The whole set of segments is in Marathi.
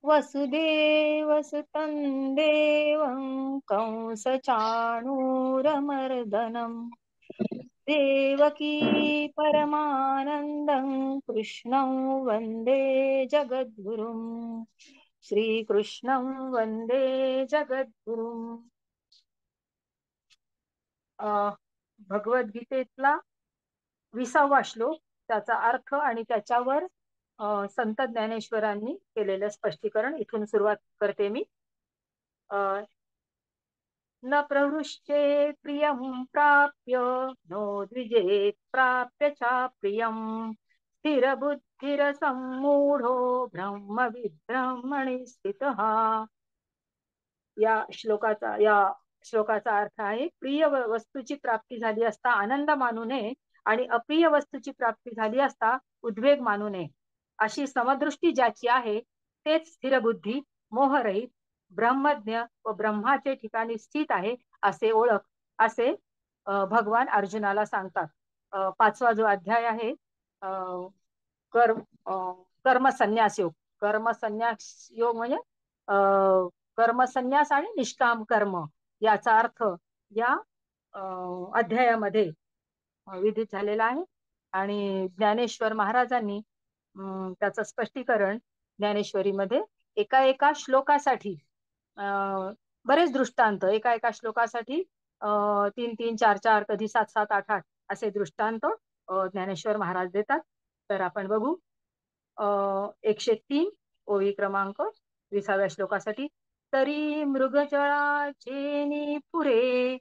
वसुदेवसुतं देवं कंसचाणूरमर्दनम् देवकी परमानन्दं कृष्णं वन्दे जगद्गुरुम् श्रीकृष्णं वन्दे जगद्गुरुम्. भगवद्गीतेतला 20वा श्लोक, त्याचा अर्थ आणि त्याच्यावर संत ज्ञानेश्वरांनी केलेलं स्पष्टीकरण इथून सुरुवात करते मी. न प्रहृष्ये प्रियं प्राप्य नो द्विजेत् प्राप्य च प्रियं स्थिरबुद्धिरसम्मूढो ब्रह्मविद्ब्रह्मणि स्थितः. या श्लोकाचा अर्थ आहे, प्रिय वस्तूची प्राप्ती झाली असता आनंद मानू नये आणि अप्रिय वस्तूची प्राप्ती झाली असता उद्वेग मानू नये. अशी समदृष्टी ज्याची आहे तेच स्थिरबुद्धी, मोहरहित, ब्रह्मज्ञ व ब्रह्माचे ठिकाणी स्थित आहे असे ओळख, असे भगवान अर्जुनाला सांगतात. 5वा जो अध्याय आहे, कर्म कर्मसन्यास योग. कर्मसन्यास योग म्हणजे कर्मसन्यास आणि निष्काम कर्म याचा अर्थ या अध्यायामध्ये विधित झालेला आहे. आणि ज्ञानेश्वर महाराजांनी त्याचं स्पष्टीकरण ज्ञानेश्वरीमध्ये एका श्लोकासाठी बरेच दृष्टांत, एका श्लोकासाठी 3-3, 4-4, कधी 7-7, 8-8 असे दृष्टांत ज्ञानेश्वर महाराज देतात. तर आपण बघू. 103 ओवी क्रमांक 20व्या श्लोकासाठी. तरी मृगजळाचे पुरे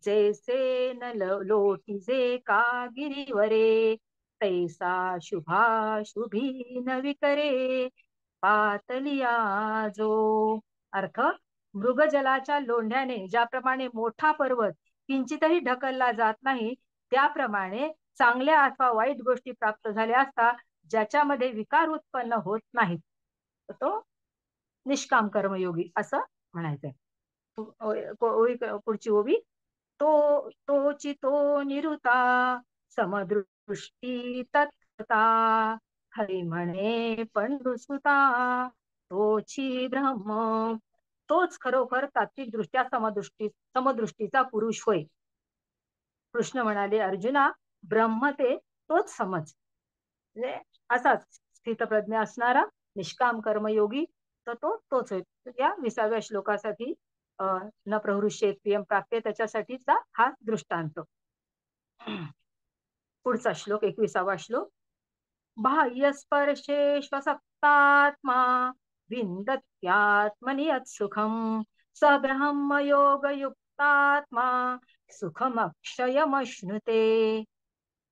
जैसे न लोटीजे का गिरीवरे तैसा शुभाशुभी न विकरे पातलिया जो. अर्थ, मृगजलाच्या लोंढ्याने ज्याप्रमाणे मोठा पर्वत किंचितही ढकलला जात नाही, त्याप्रमाणे चांगल्या अथवा वाईट गोष्टी प्राप्त झाल्या असता ज्याच्यामध्ये विकार उत्पन्न होत नाहीत, तो निष्काम कर्मयोगी असं म्हणायचंय. पुढची ओवी. तोची तो निरुता समदृष्टी तत्ता हरी म्हणे पंडुसुता तोची ब्रह्म. तोच खरोखर तात्विक दृष्ट्या समदृष्टीचा पुरुष होय. कृष्ण म्हणाले, अर्जुना, ब्रह्म ते तोच समज. म्हणजे असाच स्थितप्रज्ञ असणारा निष्काम कर्मयोगी, तर तोच होय. या 20व्या श्लोकासाठी न प्रहृष्येत प्रियं प्राप्य, त्याच्यासाठीचा हा दृष्टांत. पुढचा श्लोक 21वा श्लोक. बाह्य स्पर्शेष्वसक्तात्मा विन्दत्यात्मनि यत्सुखं स ब्रह्मयोगयुक्तात्मा सुखमक्षयमश्नुते.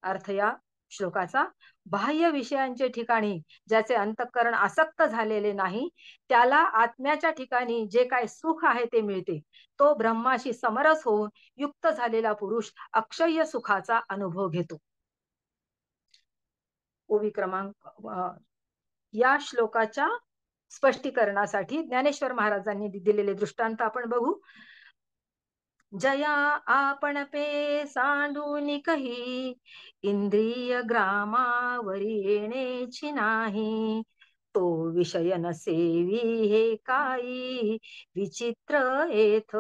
अर्थ या श्लोकाचा, बाह्य विषयांचे ठिकाणी ज्याचे अंतःकरण आसक्त झालेले नाही, त्याला आत्म्याच्या ठिकाणी जे काय सुख आहे ते मिळते. तो ब्रह्माशी समरस होऊन युक्त झालेला पुरुष अक्षय्य सुखाचा अनुभव घेतो. ओवी क्रमांक. या श्लोकाच्या स्पष्टीकरणासाठी ज्ञानेश्वर महाराजांनी दिलेले दृष्टांत आपण बघू. जया आपण पे सांडून कही इंद्रिय ग्रामावरी येणेची नाही, तो विषय न सेवी हे काही विचित्र येथ.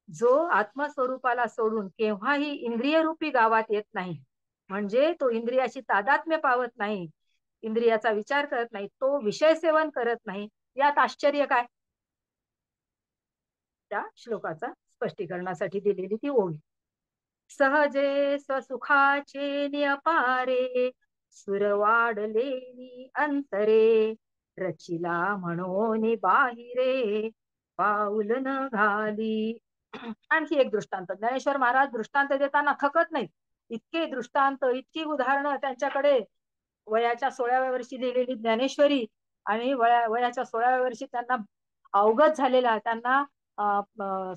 जो आत्मस्वरूपाला सोडून केव्हाही इंद्रिय रूपी गावात येत नाही, म्हणजे तो इंद्रियाची तादात्म्य पावत नाही, इंद्रियाचा विचार करत नाही, तो विषय सेवन करत नाही, यात आश्चर्य काय. त्या श्लोकाचा स्पष्टीकरणासाठी दिलेली ती ओवी. सहजे स्वसुखाचे नियपारे सुरवाडलेनी अंतरे रचिला म्हणून बाहिरे पाऊल न घाली. आणखी एक दृष्टांत. ज्ञानेश्वर महाराज दृष्टांत देताना थकत नाहीत. इतके दृष्टांत, इतकी उदाहरणं त्यांच्याकडे. वयाच्या 16व्या वर्षी दिलेली ज्ञानेश्वरी आणि वयाच्या 16व्या वर्षी त्यांना अवगत झालेला, त्यांना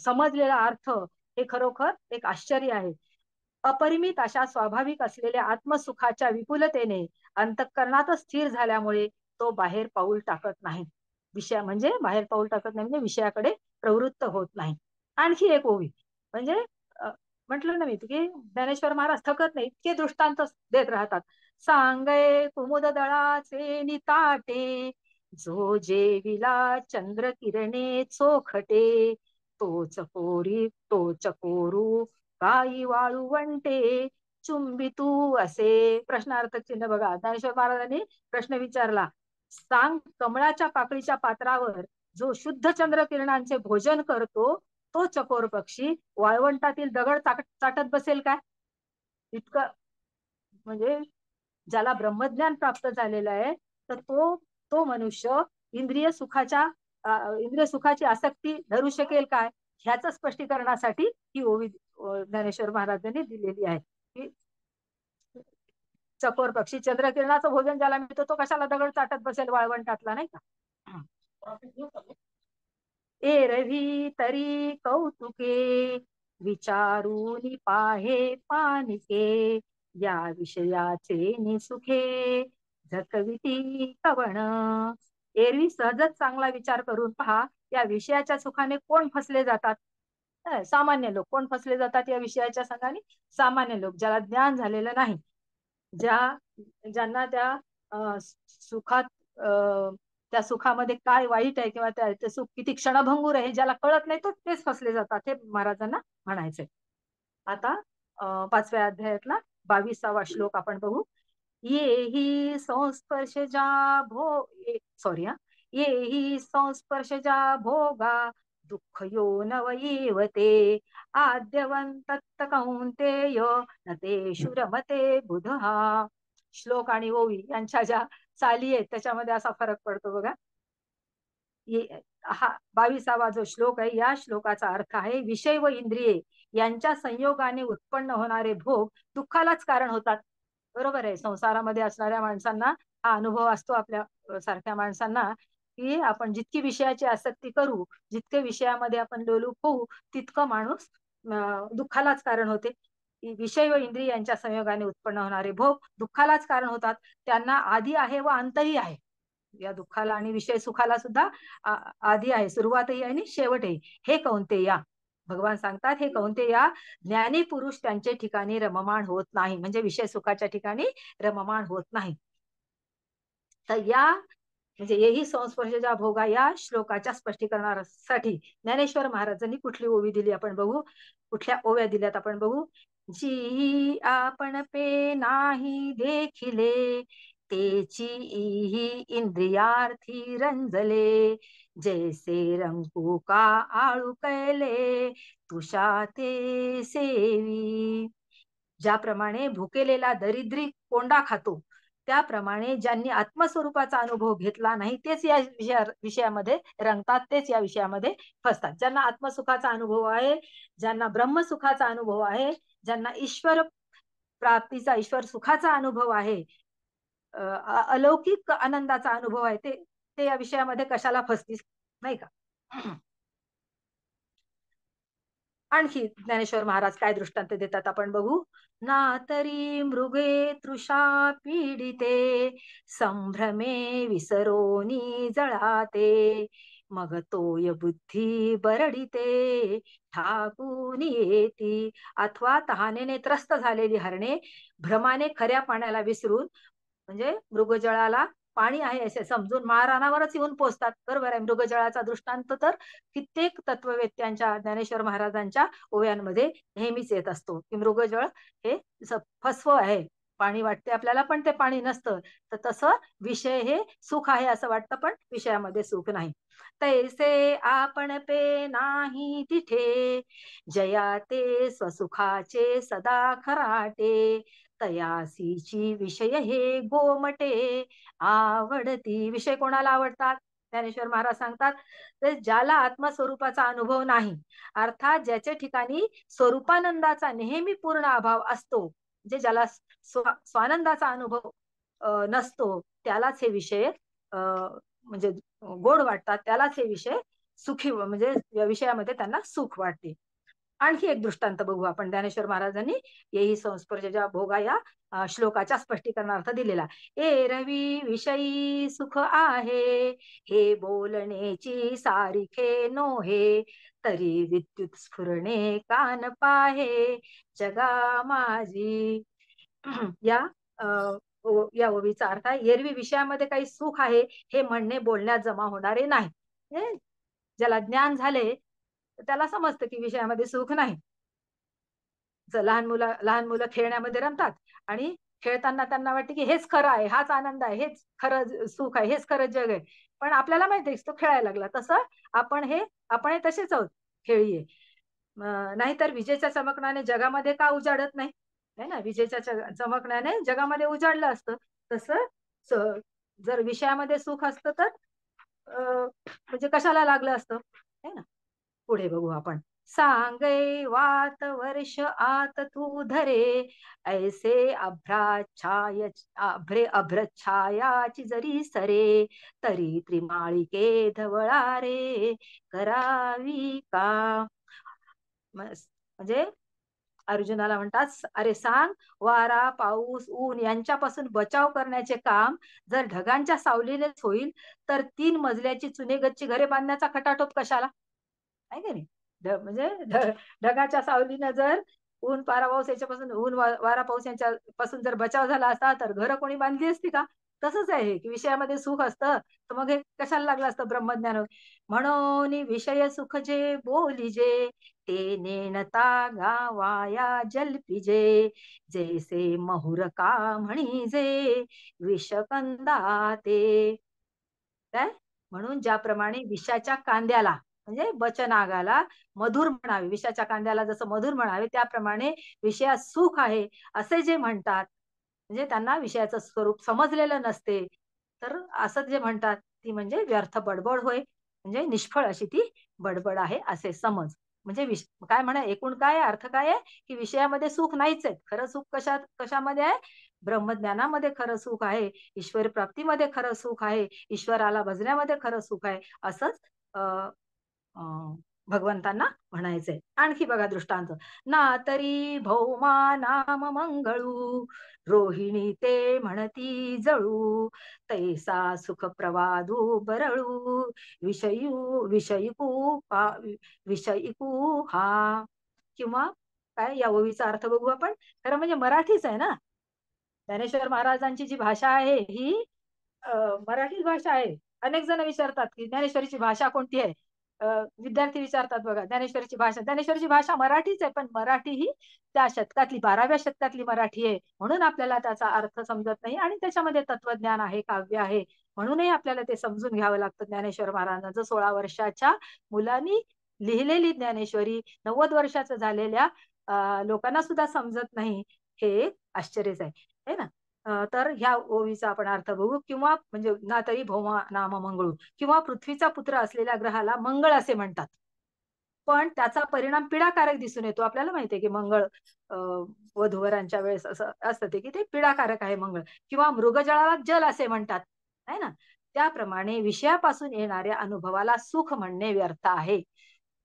समजलेला अर्थ, हे खरोखर एक आश्चर्य आहे. अपरिमित अशा स्वाभाविक असलेल्या आत्मसुखाच्या विपुलतेने अंतःकरणातच स्थिर झाल्यामुळे तो बाहेर पाऊल टाकत नाही. विषय म्हणजे बाहेर पाऊल टाकत नाही म्हणजे विषयाकडे प्रवृत्त होत नाही. आणखी एक ओवी. म्हणजे म्हटलं ना मी की ज्ञानेश्वर महाराज थकत नाही, इतके दृष्टांत देत राहतात. सांगे कुमुद दळाचे निताटे, जो जेविला चंद्र किरणे चोखटे, तोच कोरू काही वाळुवंटे, चुंबितू असे. प्रश्नार्थक चिन्ह बघा, ज्ञानेश्वर महाराजांनी प्रश्न विचारला. सांग, कमळाच्या पाकळीच्या पात्रावर जो शुद्ध चंद्र किरणांचे भोजन करतो, तो चकोर पक्षी वाळवंटातील दगड चाटत बसेल काय? इतकं म्हणजे ज्याला ब्रह्मज्ञान प्राप्त झालेलं आहे, तर तो तो मनुष्य इंद्रिय सुखाच्या इंद्रिय सुखाची आसक्ती धरू शकेल काय? ह्याच स्पष्टीकरणासाठी ही ओवी ज्ञानेश्वर महाराजांनी दिलेली आहे की चकोर पक्षी चंद्रकिरणाचं भोजन ज्याला मिळतं, तो कशाला दगड चाटत बसेल वाळवंटातला, नाही का? एरवी तरी कौतुके, विचारून पाहे पानिके, या विषयाचे निसुखे झकविती कवण. एरवी सहजच चांगला विचार करून पहा, या विषयाच्या सुखाने कोण फसले जातात? सामान्य लोक. कोण फसले जातात या विषयाच्या संघाने? सामान्य लोक, ज्याला ज्ञान झालेलं नाही, ज्यांना सुखात त्या सुखामध्ये काय वाईट आहे किंवा ते सुख किती क्षणभंगूर आहे ज्याला कळत नाही, तो तेच फसले जातात, हे महाराजांना म्हणायचंय. आता 5व्या अध्यायातला 22वा श्लोक आपण बघू. येही संस्पर्शजा सॉरी येही संस्पर्शजा भोगा, दुःख यो नवयेवते, आद्यवंतत्त कौंतेय, न ते शुरमते बुधहा. श्लोक आणि ओवी यांच्या ज्या चाली आहेत त्याच्यामध्ये असा फरक पडतो बघा. हा 22वा जो श्लोक आहे, या श्लोकाचा अर्थ आहे, विषय व इंद्रिये यांच्या संयोगाने उत्पन्न होणारे भोग दुःखालाच कारण होतात. बरोबर आहे. संसारामध्ये असणाऱ्या माणसांना हा अनुभव असतो, आपल्या सारख्या माणसांना, की आपण जितकी विषयाची आसक्ती करू, जितके विषयामध्ये आपण लोलूप होऊ, तितकं माणूस दुःखालाच कारण होते. विषय व इंद्रिय यांच्या संयोगाने उत्पन्न होणारे भोग दुःखालाच कारण होतात. त्यांना आधी आहे व अंतही आहे. या दुःखाला आणि विषय सुखाला सुद्धा आधी आहे, सुरुवातही आहे आणि शेवटही. हे कौंतेया, भगवान सांगतात, हे कौंतेया, ज्ञानी पुरुष त्यांच्या ठिकाणी रममाण होत नाही, म्हणजे विषय सुखाच्या ठिकाणी रममाण होत नाही. तर या म्हणजे येही संस्पर्शजा भोगा या श्लोकाच्या स्पष्टीकरणासाठी ज्ञानेश्वर महाराजांनी कुठली ओवी दिली आपण बघू. कुठल्या ओव्या दिल्यात आपण बघू. जी आपण पे नाही देखिले, तेची ही इंद्रियार्थी रंजले, जैसे रंगू का आळू कैले, तुषा ते सेवी. ज्याप्रमाणे भुकेलेला दरिद्री कोंडा खातो, त्याप्रमाणे ज्यांनी आत्मस्वरूपाचा अनुभव घेतला नाही तेच या विषयामध्ये रंगतात, तेच या विषयामध्ये फसतात. ज्यांना आत्मसुखाचा अनुभव आहे, ज्यांना ब्रह्मसुखाचा अनुभव आहे, ज्यांना ईश्वर प्राप्तीचा, ईश्वर सुखाचा अनुभव आहे, अलौकिक आनंदाचा अनुभव आहे, ते या विषयामध्ये कशाला फसतील, नाही का? आणखी ज्ञानेश्वर महाराज काय दृष्टांत देतात आपण बघू. ना तरी मृगे तृषा पीडिते, संभ्रमे विसरोनी जळाते, मग तोय बुद्धी बरडिते, ठाकून येती. अथवा तहानेने त्रस्त झालेली हरणे भ्रमाने खऱ्या पाण्याला विसरून, म्हणजे मृगजळाला पाणी आहे असे समजून माळरानावरच येऊन पोचतात. बरोबर आहे. मृगजळाचा दृष्टांत तर कित्येक तत्ववेत्यांच्या, ज्ञानेश्वर महाराजांच्या ओव्यांमध्ये नेहमीच येत असतो, की मृगजळ हे फसव आहे. पाणी वाटते आपल्याला पण ते पाणी नसतं. तर तसं विषय हे सुख आहे असं वाटतं, पण विषयामध्ये सुख नाही. तैसे आपण पे नाही तिथे, जया ते स्वसुखाचे सदा खराटे, तयासीची विषय हे गोमटे, आवडती. विषय कोणाला आवडतात? ज्ञानेश्वर महाराज सांगतात, तर ज्याला आत्मस्वरूपाचा अनुभव नाही, अर्थात ज्याच्या ठिकाणी स्वरूपानंदाचा नेहमी पूर्ण अभाव असतो, म्हणजे ज्याला स्वानंदाचा अनुभव नसतो, त्यालाच हे विषय म्हणजे गोड वाटतात, त्यालाच हे विषय सुखी, म्हणजे या विषयामध्ये त्यांना सुख वाटते. आणखी एक दृष्टांत बघू आपण. ज्ञानेश्वर महाराजांनी येही संस्पर्शजा भोगा या श्लोकाच्या स्पष्टीकरणार्थ दिलेला. एरवी विषयी सुख आहे, हे बोलणेची सारिखे नोहे, तरी विद्युत स्फुरणे कान पाहे, जगा माझी. या या ओवीचा अर्थ आहे, एरवी विषयामध्ये काही सुख आहे हे म्हणणे बोलण्यात जमा होणारे नाही. म्हणजे ज्याला ज्ञान झाले त्याला समजतं की विषयामध्ये सुख नाही. लहान मुलं खेळण्यामध्ये रमतात आणि खेळताना त्यांना वाटते की हेच खरं आहे, हाच आनंद आहे, हेच खरं सुख आहे, हेच खरं जग आहे. पण आपल्याला माहिती आहे तो खेळायला लागला. तसं आपण तसेच आहोत, खेळी आहे. नाहीतर विजेच्या चमकण्याने जगामध्ये का उजाडत नाही? है ना? विजेच्या चमकण्याने जगामध्ये उजाडलं असतं. तसं स जर विषयामध्ये सुख असतं तर म्हणजे कशाला लागलं असतं? है ना? पुढे बघू आपण. सांगै वात वर्ष आत तू धरे, ऐसे अभ्रच्छायाची जरी सरे, तरी त्रिमाळिके धवळा रे, करावी का? म्हणजे अर्जुनाला म्हणतात, अरे सांग, वारा, पाऊस, ऊन यांच्यापासून बचाव करण्याचे काम जर ढगांच्या सावलीनेच होईल, तर 3 मजल्याची चुनेगच्ची घरे बांधण्याचा खटाटोप कशाला? आहे का नाही? म्हणजे ढगाच्या सावलीनं जर ऊन, पारा, पाऊस याच्यापासून वारा, पाऊस यांच्यापासून जर बचाव झाला असता, तर घरं कोणी बांधली असती का? तसंच आहे हे, की विषयामध्ये सुख असतं, तर मग हे कशाला लागलं असतं ब्रह्मज्ञान? म्हणून विषय सुख जे बोलिजे, ते नेणता गावाया जल्पिजे, जैसे महुर का म्हणिजे, विषकंदा ते. काय? म्हणून ज्याप्रमाणे विषाच्या कांद्याला म्हणजे बचनागाला मधुर म्हणावे, विषाच्या कांद्याला जसं मधुर म्हणावे, त्याप्रमाणे विषयात सुख आहे असे जे म्हणतात, म्हणजे त्यांना विषयाचं स्वरूप समजलेलं नसते, तर असं जे म्हणतात ती म्हणजे व्यर्थ बडबड होय. म्हणजे निष्फळ अशी ती बडबड आहे असे समज. म्हणजे काय म्हणा, एकूण काय आहे, अर्थ काय आहे, की विषयामध्ये सुख नाहीच आहे. खरं सुख कशामध्ये आहे? ब्रह्मज्ञानामध्ये खरं सुख आहे. ईश्वर प्राप्तीमध्ये खरं सुख आहे. ईश्वराला भजण्यामध्ये खरं सुख आहे. असंच अ, अ, भगवंतांना म्हणायचंय. आणखी बघा दृष्टांत. ना तरी भौमा नाम मंगळू, रोहिणी ते म्हणती जळू, तैसा सुख प्रवादू बरळू, विषयिकू विषयिकू हा. किंवा काय या ओवीचा अर्थ बघू आपण. खरं म्हणजे मराठीच आहे ना. ज्ञानेश्वर महाराजांची जी भाषा आहे ही मराठीच भाषा आहे. अनेक जण विचारतात की ज्ञानेश्वरीची भाषा कोणती आहे? विद्यार्थी विचारतात बघा, ज्ञानेश्वरीची भाषा मराठीच आहे, पण मराठी ही त्या शतकातली 12व्या शतकातली मराठी आहे. म्हणून आपल्याला त्याचा अर्थ समजत नाही आणि त्याच्यामध्ये तत्वज्ञान आहे, काव्य आहे. म्हणूनही आपल्याला ते समजून घ्यावं लागतं. ज्ञानेश्वर महाराजांचं 16 वर्षाच्या मुलांनी लिहिलेली ज्ञानेश्वरी 90 वर्षाचं झालेल्या लोकांना सुद्धा समजत नाही, हे एक आश्चर्यच आहे. है ना? तर ह्या ओवीचा आपण अर्थ बघू. किंवा म्हणजे ना तरी भौमा नाम मंगळू, किंवा पृथ्वीचा पुत्र असलेल्या ग्रहाला मंगळ असे म्हणतात. पण त्याचा परिणाम पीडाकारक दिसून येतो. आपल्याला माहितीये की मंगळ अ, वधूवरांच्या वेळेस असं असतं ते की ते पीडाकारक आहे मंगळ. किंवा मृगजळाला जल असे म्हणतात. आहे ना? त्याप्रमाणे विषयापासून येणाऱ्या अनुभवाला सुख म्हणणे व्यर्थ आहे.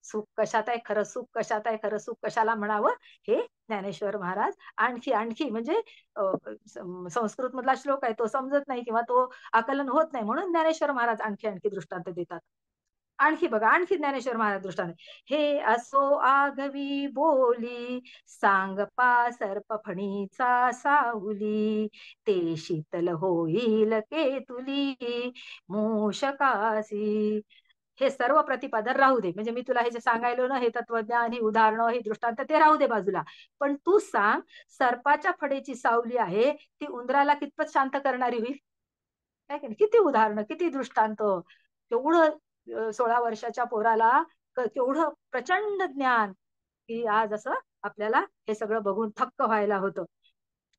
सुख कशात आहे, खरं सुख कशात आहे, खरं सुख कशाला म्हणावं, हे ज्ञानेश्वर महाराज आणखी आणखी म्हणजे संस्कृत मधला श्लोक आहे तो समजत नाही किंवा तो आकलन होत नाही, म्हणून ज्ञानेश्वर महाराज आणखी आणखी दृष्टांत देतात. आणखी बघा, आणखी ज्ञानेश्वर महाराज दृष्टांत. हे असो आगवी बोली, सांगपा सर्प फणीचा सावली, ते शीतल होईल केतुली मूषकासी. हे सर्व प्रतिपादन राहू दे, म्हणजे मी तुला हे जे सांगायलो ना, हे तत्वज्ञान, ही उदाहरणं, ही दृष्टांत, ते राहू दे बाजूला. पण तू सांग, सर्पाच्या फडेची सावली आहे, ती उंदराला कितपत शांत करणारी होईल? काय की नाही? किती उदाहरणं, किती दृष्टांत. तेवढं 16 वर्षाच्या पोराला केवढं प्रचंड ज्ञान, की आज असं आपल्याला हे सगळं बघून थक्क व्हायला होतं.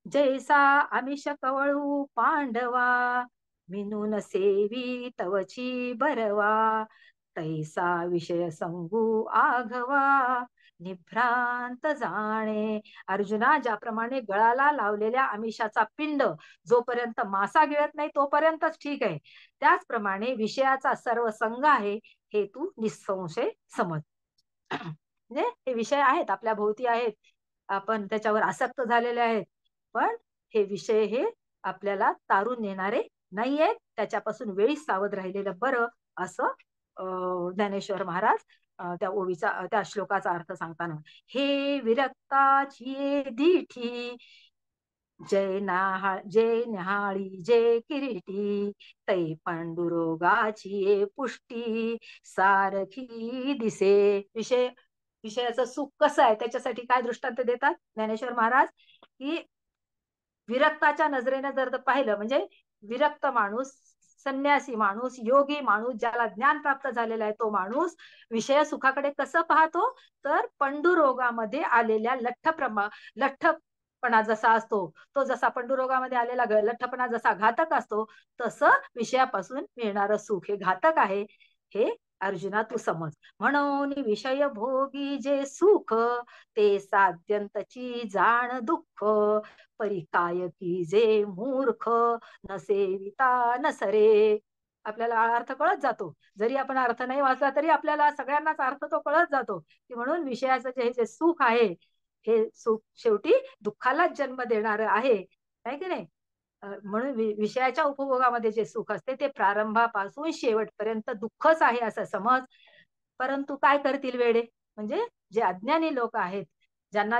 जैसा आमिष कवळू पांडवा, मिनून सेवी तवची बरवा, तैसा विषय संगू आघवा, निभ्रांत जाणे. अर्जुना, ज्याप्रमाणे गळाला लावलेल्या आमिषाचा पिंड जोपर्यंत मासा गिळत नाही तोपर्यंतच ठीक आहे, त्याचप्रमाणे विषयाचा सर्व संग आहे हे तू निसंशय समज. म्हणजे हे विषय आहेत, आपल्या भोवती आहेत, आपण त्याच्यावर आसक्त झालेले आहेत, पण हे विषय हे आपल्याला तारून नेणारे नाहीयेत. त्याच्यापासून वेळीच सावध राहिलेलं बरं, असं ज्ञानेश्वर महाराज त्या ओवीचा त्या श्लोकाचा अर्थ सांगताना. हे विरक्ताची दीठी, जय न्याहाळी जय किरीटी, तै पांडुरोगाची ये पुष्टी, सारखी दिसे. विषयाचं सुख कसं आहे त्याच्यासाठी काय दृष्टांत देतात ज्ञानेश्वर महाराज, की विरक्ताच्या नजरेने जर पाहिलं, म्हणजे विरक्त माणूस, संन्यासी माणूस, योगी माणूस, ज्याला ज्ञान प्राप्त झालेला आहे, तो माणूस विषय सुखाकडे कसं पाहतो, तर पंडुरोगामध्ये आलेल्या लठ्ठपणा जसा असतो, तो जसा पंडुरोगामध्ये आलेला लठ्ठपणा जसा घातक असतो, तसं विषयापासून मिळणारं सुख हे घातक आहे, हे अर्जुना तू समज. म्हणून विषय भोगी जे सुख, ते साध्यंतची जाण दुःख, परिकाय की जे मूर्ख, न सेविता न सरे. आपल्याला अर्थ कळत जातो, जरी आपण अर्थ नाही वाचला तरी आपल्याला सगळ्यांनाच अर्थ तो कळत जातो, की म्हणून विषयाचं जे सुख आहे, हे सुख शेवटी दुःखालाच जन्म देणार आहे, नाही की नाही. म्हणून विषयाच्या उपभोगामध्ये जे सुख असते ते प्रारंभापासून शेवटपर्यंत दुःखच आहे असं समज. परंतु काय करतील वेडे, म्हणजे जे अज्ञानी लोक आहेत, ज्यांना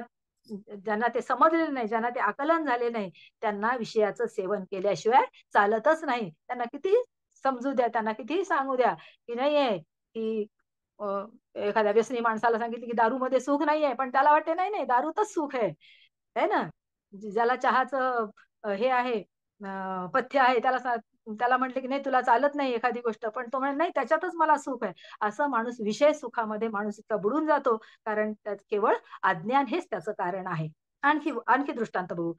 ज्यांना ते समजलेलं नाही, ज्यांना ते आकलन झाले नाही, त्यांना विषयाचं सेवन केल्याशिवाय चालतच नाही. त्यांना किती समजू द्या, त्यांना कितीही सांगू द्या की नाहीये, की एखाद्या व्यसनी माणसाला सांगितलं की दारूमध्ये सुख नाहीये, पण त्याला वाटते नाही नाही दारूतच सुख आहे ना. ज्याला चहाचं हे आहे, पथ्य आहे, त्याला म्हटलं की नाही तुला चालत नाही एखादी गोष्ट, पण तो म्हणे नाही त्याच्यातच मला सुख आहे. असं माणूस विषय सुखामध्ये माणूस इतका बुडून जातो, कारण त्यात केवळ अज्ञान हेच त्याचं कारण आहे. आणखी आणखी दृष्टांत बघू.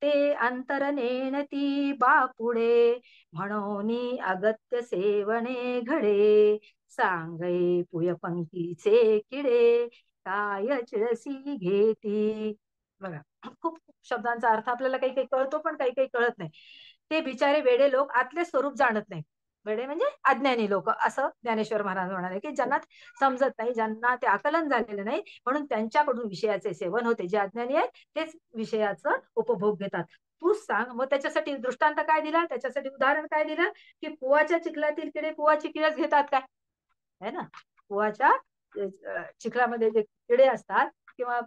ते अंतर नेणती बापुडे, म्हणून अगत्य सेवने घडे, सांगई पुय पंक्तीचे किडे, काय चिळसी घेती. बघा, खूप शब्दांचा अर्थ आपल्याला काही काही कळतो, पण काही काही कळत नाही. ते बिचारे वेडे लोक आतले स्वरूप जाणत नाही. वेडे म्हणजे अज्ञानी लोक, असं ज्ञानेश्वर महाराज म्हणाले, की ज्यांना समजत नाही, ज्यांना ते आकलन झालेलं नाही, म्हणून त्यांच्याकडून विषयाचे सेवन होते. जे अज्ञानी आहेत तेच विषयाचं उपभोग घेतात. तूच सांग मग, त्याच्यासाठी दृष्टांत काय दिला, त्याच्यासाठी उदाहरण काय दिलं, की कुवाच्या चिखलातील किडे कुवाची किळस घेतात काय, है ना. कुवाच्या चिखलामध्ये जे किडे असतात, किंवा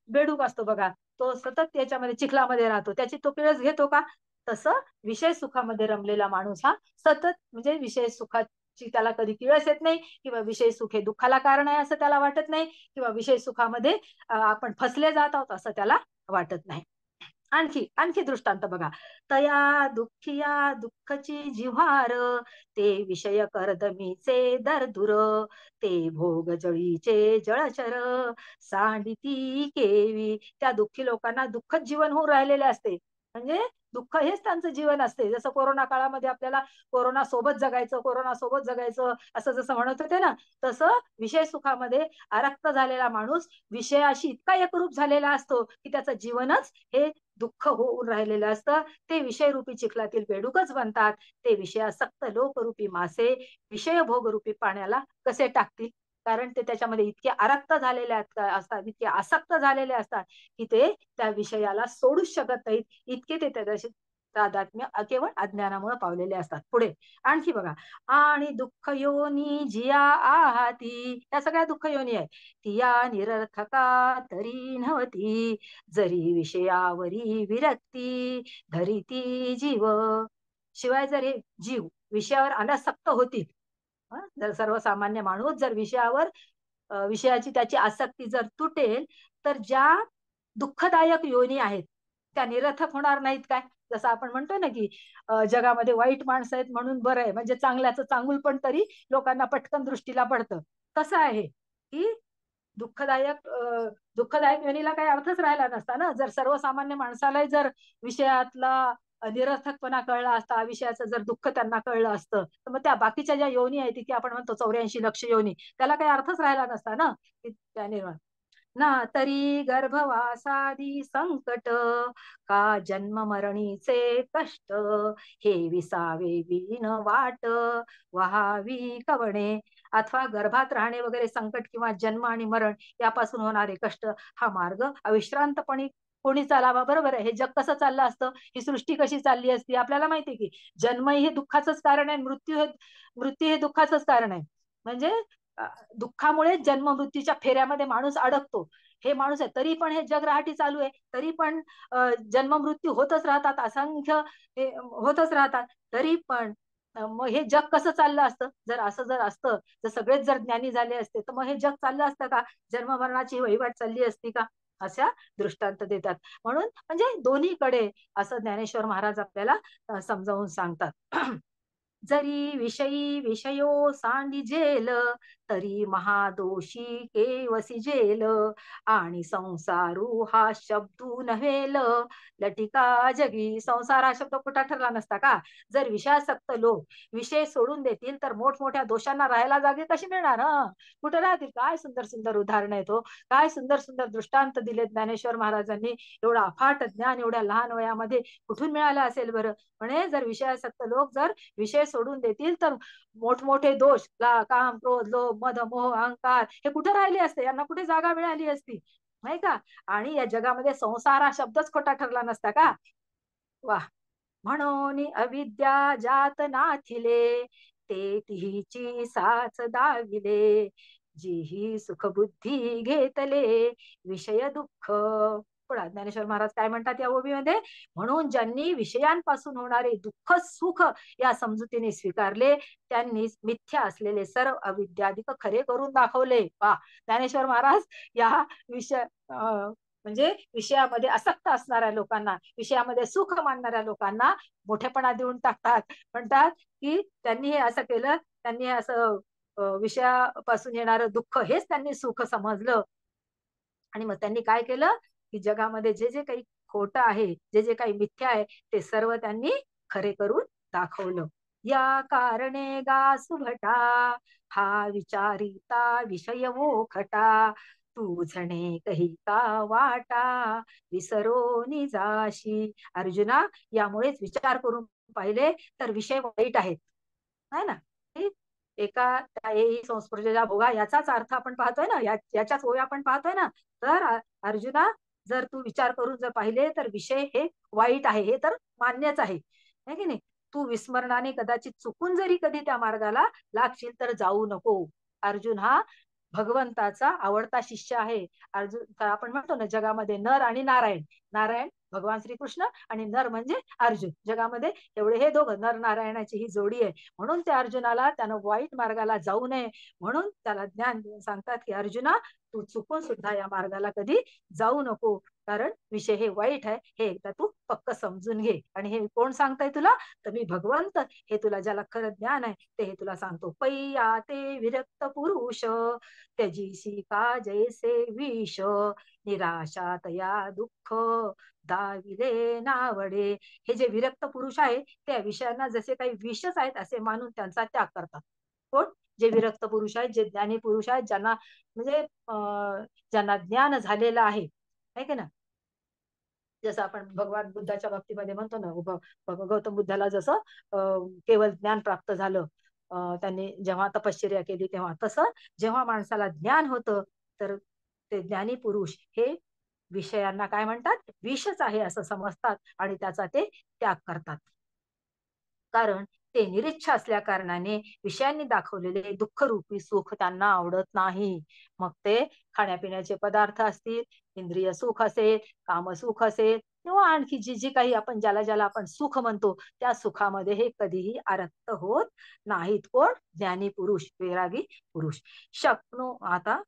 बेडूक असतो बघा, तो सतत त्याच्यामध्ये चिखलामध्ये राहतो, त्याची तो किळस घेतो का. तसं विषय सुखामध्ये रमलेला माणूस हा सतत, म्हणजे विषय सुखाची त्याला कधी किळस येत नाही, किंवा विषय सुख हे दुःखाला कारण आहे असं त्याला वाटत नाही, किंवा विषय सुखामध्ये आपण फसले जात आहोत असं त्याला वाटत नाही. आणखी आणखी दृष्टांत बघा. तया दुःखिया दुःखची जिव्हार, ते विषय कर्दमीचे दरदुर, ते भोग जळीचे जळचर, सांडिती केवी. त्या दुःखी लोकांना दुःखच जीवन होऊन राहिलेले असते, म्हणजे दुःख हेच त्यांचं जीवन असते. जसं कोरोना काळामध्ये आपल्याला कोरोना सोबत जगायचं असं जसं म्हणत होते ना, तसं विषय सुखामध्ये आरक्त झालेला माणूस विषयाशी इतका एकरूप झालेला असतो, की त्याचं जीवनच हे दुःख होऊन राहिलेलं असतं. ते विषयरूपी चिखलातील बेडूकच बनतात. ते विषयासक्त लोकरूपी मासे विषय भोगरूपी पाण्याला कसे टाकतील, कारण ते त्याच्यामध्ये इतके आरक्त झालेले असतात, इतके आसक्त झालेले असतात, की ते त्या विषयाला सोडूच शकत नाहीत. इतके ते त्याच्याशी तादात्म्य केवळ अज्ञानामुळे पावलेले असतात. पुढे आणखी बघा. आणि दुःख योनी जिया आहाती, या सगळ्या दुःख योनी आहे, तिया निरर्थका तरी नव्हती, जरी विषयावरी विरक्ती धरिती जीव. शिवाय जर हे जीव विषयावर अनासक्त होतील, जर सर्वसामान्य माणूस जर विषयाची त्याची आसक्ती जर तुटेल, तर ज्या दुःखदायक योनी आहेत त्या निरर्थक होणार नाहीत काय. जसं आपण म्हणतो ना, की जगामध्ये वाईट माणसं आहेत म्हणून बरं आहे, म्हणजे चांगल्याचं चांगुल पण तरी लोकांना पटकन दृष्टीला पडतं. तसं आहे की दुःखदायक योनीला काही अर्थच राहिला नसता ना, जर सर्वसामान्य माणसालाही जर विषयातला निरर्थकपणा कळला असता, विषयाचं जर दुःख त्यांना कळलं असतं, तर मग त्या बाकीच्या ज्या योनी आहेत, की आपण म्हणतो 84 लक्ष योनी, त्याला काही अर्थच राहिला नसता ना, त्या निर्माण ना. तरी गर्भवासादी संकट, का जन्म मरणीचे कष्ट, हे विसावे विन वाट, वहावी कवणे. अथवा गर्भात राहणे वगैरे संकट, किंवा जन्म आणि मरण यापासून होणारे कष्ट, हा मार्ग अविश्रांतपणे कोणी चालावा. बरोबर आहे, हे जग कसं चाललं असतं, ही सृष्टी कशी चालली असती, आपल्याला माहिती आहे की जन्म हे दुःखाचंच कारण आहे, मृत्यू हे दुःखाचंच कारण आहे. म्हणजे दुःखामुळे जन्म मृत्यूच्या फेऱ्यामध्ये माणूस अडकतो. हे माणूस आहे, तरी पण हे जग रहाटी चालू आहे, तरी पण जन्म मृत्यू होतच राहतात, असंख्य हे होतच राहतात, तरी पण मग हे जग कसं चाललं असतं? जर असतं, जर सगळेच जर ज्ञानी झाले असते, तर मग हे जग चाललं असतं का? जन्म मरणाची वहिवाट चालली असती का? अशा दृष्टांत देतात. म्हणून म्हणजे दोन्हीकडे असं ज्ञानेश्वर महाराज आपल्याला समजावून सांगतात. जरी विषयी विषयो सांडिजेल, तरी महादोषी केवसी जेल, आणि संसारू हा शब्दू नव्हेल, लटिका जगी. संसार हा शब्द कुठा ठरला नसता का? जर विषयासक्त लोक विषय सोडून देतील, तर मोठमोठ्या दोषांना राहायला जागे कशी मिळणार? कुठे राहतील? काय सुंदर सुंदर उदाहरण आहेत हो, काय सुंदर सुंदर दृष्टांत दिले ज्ञानेश्वर महाराजांनी. एवढा अफाट ज्ञान एवढ्या लहान वयामध्ये कुठून मिळालं असेल बरं? म्हणे जर विषयासक्त लोक जर विषय सोडून देतील, तर मोठमोठे दोष, काम, क्रोध, लोभ, मद, मोह, अहंकार हे कुठे राहिले असते? यांना कुठे जागा मिळाली असती? नाही का? आणि या जगामध्ये संसार हा शब्दच खोटा ठरला नसता का? वा. म्हणून अविद्या जात नाथिले, ते तिची साच दाविले, जीही सुखबुद्धी घेतले, विषय दुःख. पुढे ज्ञानेश्वर महाराज काय म्हणतात या ओवीमध्ये? म्हणून ज्यांनी विषयांपासून होणारे दुःख सुख या समजुतीने स्वीकारले, त्यांनी मिथ्या असलेले सर्व अविद्यादिक खरे करून दाखवले. वा. ज्ञानेश्वर महाराज या विषय म्हणजे विषयामध्ये आसक्त असणाऱ्या लोकांना, विषयामध्ये सुख मानणाऱ्या लोकांना मोठेपणा देऊन टाकतात. म्हणतात की त्यांनी हे असं केलं, त्यांनी हे असं विषयापासून येणारं दुःख हेच त्यांनी सुख समजलं. आणि मग त्यांनी काय केलं, की जगामध्ये जे जे काही खोटं आहे, जे जे काही मिथ्या आहे, ते सर्व त्यांनी खरे करून दाखवलं. या कारणे गा सुभटा, हा विचारिता विषय खटा, तुझणे कही का वाटा, विसरो निजाशी. अर्जुना, यामुळेच विचार करून पाहिले तर विषय वाईट आहेत, है ना? एका त्याही संस्कृतीच्या भोगा याचाच अर्थ आपण पाहतोय ना, याच्याच ओव्या आपण पाहतोय ना. तर अर्जुना, जर तू विचार करून जर पाहिले तर विषय हे वाईट आहे, हे तर मान्यच आहे, है की नाही? तू विस्मरणाने कदाचित चुकून जरी कधी त्या मार्गाला लागशील तर जाऊ नको. अर्जुन हा भगवंताचा आवडता शिष्य आहे. अर्जुन, तर आपण म्हणतो ना, जगामध्ये नर आणि नारायण, नारायण भगवान श्रीकृष्ण आणि नर म्हणजे अर्जुन, जगामध्ये एवढे हे दोघं नर नारायणाची ही जोडी आहे. म्हणून त्या अर्जुनाला त्यानं वाईट मार्गाला जाऊ नये म्हणून त्याला ज्ञान देऊन सांगतात की अर्जुना, तू चुकून सुद्धा या मार्गाला कधी जाऊ नको, कारण विषय हे वाईट आहे, हे एकदा तू पक्क समजून घे. आणि हे कोण सांगताय तुला? तर मी भगवंत, हे तुला ज्याला खरं ज्ञान आहे ते हे तुला सांगतो. पैया ते विरक्त पुरुष, त्याजीशी का जैसे विष, निराशा तया दुःख, दाविले नावडे. हे जे विरक्त पुरुष आहे, त्या विषयांना जसे काही विषच आहेत असे मानून त्यांचा त्याग करतात. कोण? जे विरक्त पुरुष आहेत, जे ज्ञानी पुरुष आहेत, ज्यांना म्हणजे ज्यांना ज्ञान झालेलं आहे, की ना? जसं आपण भगवान बुद्धाच्या बाबतीमध्ये म्हणतो ना, गौतम बुद्धाला जसं केवळ ज्ञान प्राप्त झालं, त्यांनी जेव्हा तपश्चर्या केली तेव्हा, तसं जेव्हा माणसाला ज्ञान होतं, तर ते ज्ञानी पुरुष हे विषयांना काय म्हणतात? विषच आहे असं समजतात आणि त्याचा ते त्याग करतात. कारण ते निरीच्छ असल्या कारणाने विषयांनी दाखवलेले दुःखरूपी सुख त्यांना आवडत नाही. मग ते खाण्यापिण्याचे पदार्थ असतील, इंद्रिय सुख असेल, कामसुख असेल, किंवा आणखी जी जी काही आपण ज्याला ज्याला आपण सुख म्हणतो, त्या सुखामध्ये हे कधीही आरक्त होत नाहीत. कोण? ज्ञानी पुरुष, वैरागी पुरुष. शक्नो आता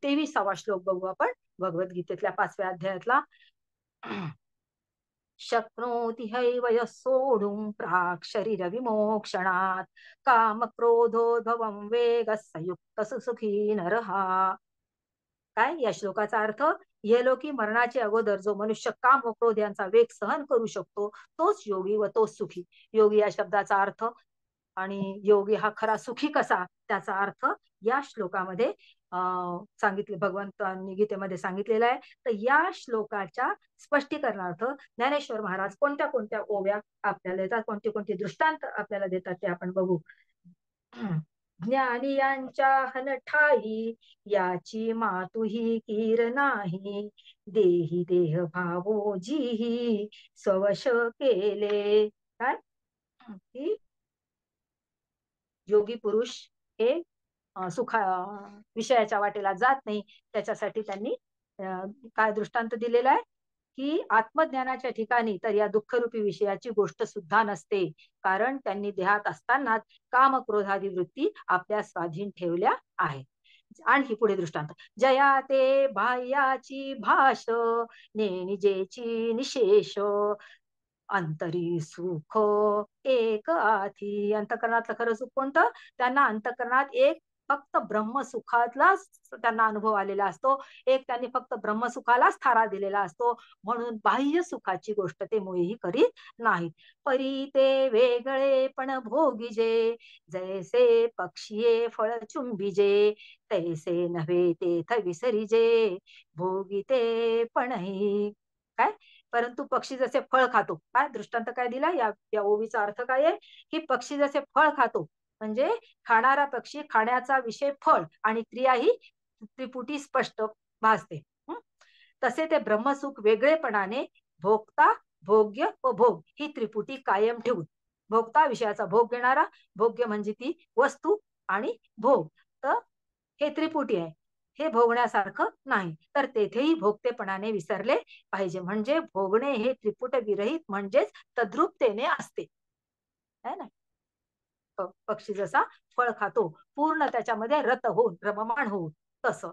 23वा श्लोक बघू आपण भगवद्गीतेतल्या 5व्या अध्यायातला. शक्नोति हैव यः सोढुं प्राक् शरीर विमोक्षणात्, काम क्रोधोद्भवं वेगः संयुक्त सुखी नरः. काय या श्लोकाचा अर्थ? इहलोकी मरणाच्या अगोदर जो मनुष्य काम व क्रोध यांचा वेग सहन करू शकतो, तोच योगी व तोच सुखी. योगी या शब्दाचा अर्थ आणि योगी हा खरा सुखी कसा, त्याचा अर्थ या श्लोकामध्ये सांगितले, भगवंतांनी गीतेमध्ये सांगितलेला आहे. तर या श्लोकाच्या स्पष्टीकरणार्थ ज्ञानेश्वर महाराज कोणत्या कोणत्या ओव्या आपल्याला देतात, कोणते कोणते दृष्टांत आपल्याला देतात ते आपण बघू. ज्ञानी यांच्या हनठाई, याची मातुही कीर नाही, देही देह भावो जीही स्ववश केले. काय? की योगी पुरुष हे सुखा विषयाच्या वाटेला जात नाही, त्याच्यासाठी त्यांनी काय दृष्टांत दिलेला आहे की आत्मज्ञानाच्या ठिकाणी तर या दुःखरूपी विषयाची गोष्ट सुद्धा नसते, कारण त्यांनी देहात असतानाच काम क्रोधादी वृत्ती आपल्या स्वाधीन ठेवल्या आहे. आणखी पुढे दृष्टांत, जया ते बाह्याची भाष निजेची निशेष अंतरी सुख एक आधी. अंतकरणातलं खरं सुख कोणतं? त्यांना अंतकरणात एक फक्त ब्रह्मसुखातलाच त्यांना अनुभव आलेला असतो, एक त्यांनी फक्त ब्रह्मसुखालाच थारा दिलेला असतो, म्हणून बाह्य सुखाची गोष्ट ते मुळीही करीत नाहीत. परी ते वेगळे पण भोगिजे, जैसे पक्षीये फळ चुंबिजे, तैसे नव्हे तेथ विसरिजे, भोगिते पणही. काय? परंतु पक्षी जसे फळ खातो, काय दृष्टांत काय दिला या ओवीचा अर्थ काय आहे की पक्षी जसे फळ खातो, म्हणजे खाणारा पक्षी, खाण्याचा विषय फळ आणि क्रिया ही त्रिपुटी स्पष्ट भासते. तसे ते ब्रह्मसुख वेगळेपणाने भोगता, भोग्य व भोग ही त्रिपुटी कायम ठेवून, भोगता विषयाचा भोग घेणारा, भोग्य म्हणजे ती वस्तू, आणि भोग, तर हे त्रिपुटी आहे, हे भोगण्यासारखं नाही, तर तेथेही भोगतेपणाने विसरले पाहिजे. म्हणजे भोगणे हे त्रिपुट विरहित म्हणजेच तद्रुपतेने असते, है ना. पक्षी जसा फळ खातो पूर्ण त्याच्यामध्ये रत होऊन, रममाण होऊन, तसं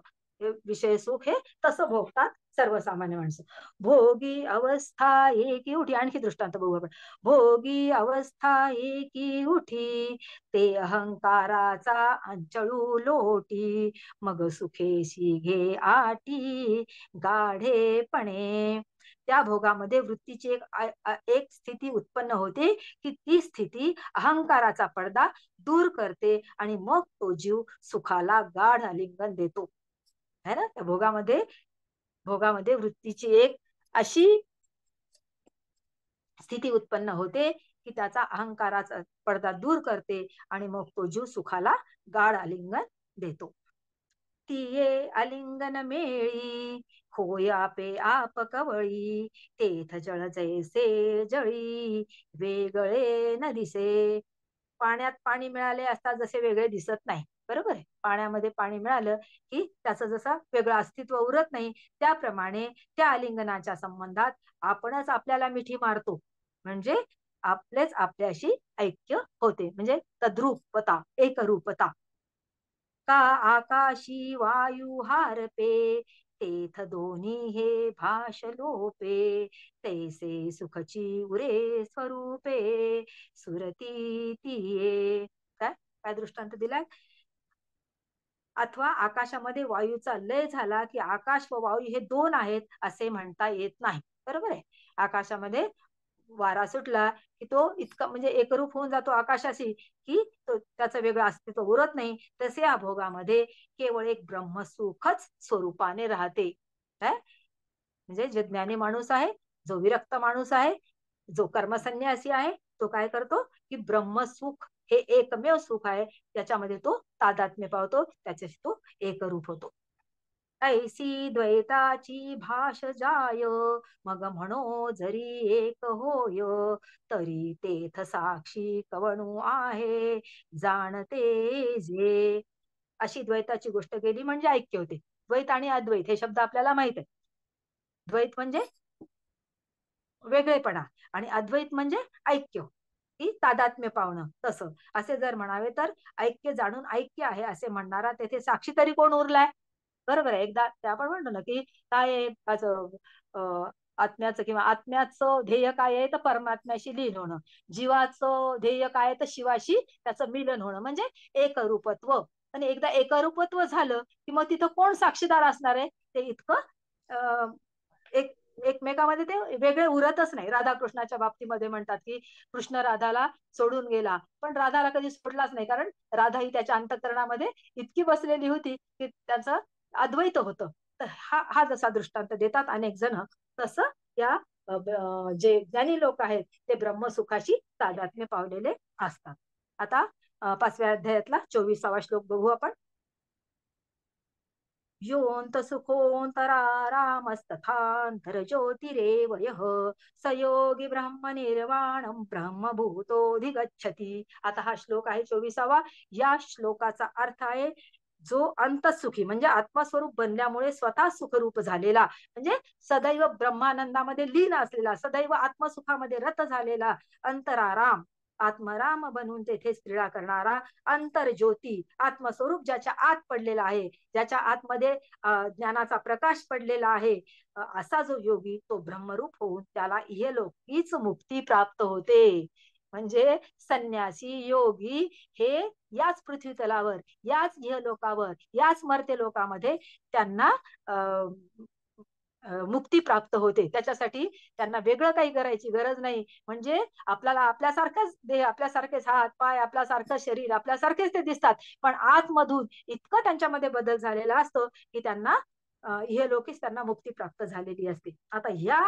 विषय सुख हे तसं भोगतात सर्वसामान्य माणसं. भोगी अवस्था एकी उठी. आणखी दृष्टांत बघू आपण. भोगी अवस्था एकी उठी, ते अहंकाराचा अंचळू लोटी, मग सुखेशी घे आटी गाढेपणे. त्या भोगामध्ये वृत्तीची एक स्थिती उत्पन्न होते की ती स्थिती अहंकाराचा पडदा दूर करते आणि मग तो जीव सुखाला गाढ आलिंगन देतो, है ना. त्या भोगामध्ये वृत्तीची एक अशी स्थिती उत्पन्न होते की त्याचा अहंकाराचा पडदा दूर करते आणि मग तो जीव सुखाला गाढ आलिंगन देतो. तिये आलिंगन मेळी, होया पे आप कवळी, तेथ जळ जैसे जळी, वेगळे न दिसे. पाण्यात पाणी मिळाले असता जसे वेगळे दिसत नाही, बरोबर आहे. पाण्यामध्ये पाणी मिळालं की त्याचं जसं वेगळं अस्तित्व उरत नाही, त्याप्रमाणे त्या आलिंगनाच्या संबंधात आपणच आपल्याला मिठी मारतो, म्हणजे आपलेच आपल्याशी ऐक्य होते, म्हणजे तद्रूपता, एकरूपता. का आकाशी वायू हारपे, तेथ दोन्ही हे भाष लोपे, तैसे सुखची उरे स्वरूपे, सुरती तिये. काय काय दृष्टांत दिलाय? अथवा आकाशामध्ये वायूचा लय झाला की आकाश व वायू हे दोन आहेत असे म्हणता येत नाही, बरोबर आहे. आकाशामध्ये वारा सुटला की तो इतका म्हणजे एकरूप होऊन जातो आकाशाशी की तो त्याचं वेगळं अस्तित्व उरत नाही. तसे या भोगामध्ये केवळ एक ब्रह्मसुखच स्वरूपाने राहते. काय म्हणजे जे ज्ञानी माणूस आहे, जो विरक्त माणूस आहे, जो कर्मसन्यासी आहे, तो काय करतो की ब्रह्मसुख हे एकमेव सुख आहे, त्याच्यामध्ये तो तादात्म्य पावतो, त्याच्याशी तो एकरूप होतो. ऐसी द्वैताची भाष जाय, मग म्हणो जरी एक होय, तरी तेथ साक्षी कवणू आहे, जाणते जे. अशी द्वैताची गोष्ट केली म्हणजे ऐक्य होते. द्वैत आणि अद्वैत हे शब्द आपल्याला माहित आहे. द्वैत म्हणजे वेगळेपणा आणि अद्वैत म्हणजे ऐक्य, की तादात्म्य पावणं, तसं असे जर म्हणावे तर ऐक्य जाणून ऐक्य आहे असे म्हणणारा तेथे साक्षी तरी कोण उरलाय? बरोबर आहे. एकदा ते आपण म्हणतो ना की काय आहे त्याचं आत्म्याचं किंवा आत्म्याचं ध्येय काय आहे तर परमात्म्याशी लीन होणं, जीवाचं ध्येय काय आहे तर शिवाशी त्याचं मिलन होणं, म्हणजे एकरूपत्व. आणि एकदा एकरूपत्व झालं की मग तिथं कोण साक्षीदार असणार आहे? ते इतकं एक एकमेकामध्ये ते वेगळे उरतच नाही. राधाकृष्णाच्या बाबतीमध्ये म्हणतात की कृष्ण राधाला सोडून गेला, पण राधाला कधी सोडलाच नाही, कारण राधा ही त्याच्या अंतःकरणामध्ये इतकी बसलेली होती की त्याचं अद्वैत होतं. तर हा हा जसा दृष्टांत देतात अनेक जण, तसं या जे ज्ञानी लोक आहेत ते ब्रह्मसुखाशी तादात्म्य पावलेले असतात. आता 5व्या अध्यायातला 24वा श्लोक बघू आपण. योऽन्त सुखोऽन्तरारामस्तथान्तर ज्योतिरेव यः स योगी ब्रह्मनिर्वाणं ब्रह्मभूतोऽधिगच्छति. आता हा श्लोक आहे 24वा. या श्लोकाचा अर्थ आहे जो अंतःसुखी म्हणजे आत्मस्वरूप बनल्यामुळे स्वतः सुखरूप झालेला, म्हणजे सदैव ब्रह्मानंदामध्ये लीन असलेला, सदैव आत्मसुखामध्ये रत झालेला अंतराराम, आत्मराम बनून तेथे क्रीडा करणारा अंतर्ज्योती, आत्मस्वरूप ज्याच्या आत पडलेला आहे, ज्याच्या आतमध्ये ज्ञानाचा प्रकाश पडलेला आहे, असा जो योगी तो ब्रह्मरूप होऊन त्याला इहलोक हीच मुक्ती प्राप्त होते. म्हणजे संन्यासी योगी हे याच पृथ्वी तलावर, याच इहलोकावर, याच मर्त्य लोकामध्ये त्यांना मुक्ती प्राप्त होते. त्याच्यासाठी त्यांना वेगळं काही करायची गरज नाही. म्हणजे आपल्याला आपल्यासारखंच देह, आपल्यासारखेच हात पाय, आपल्यासारखं शरीर, आपल्यासारखेच ते दिसतात, पण आतमधून इतकं त्यांच्यामध्ये बदल झालेला असतो की त्यांना इहलोकीच त्यांना मुक्ती प्राप्त झालेली असते. आता ह्या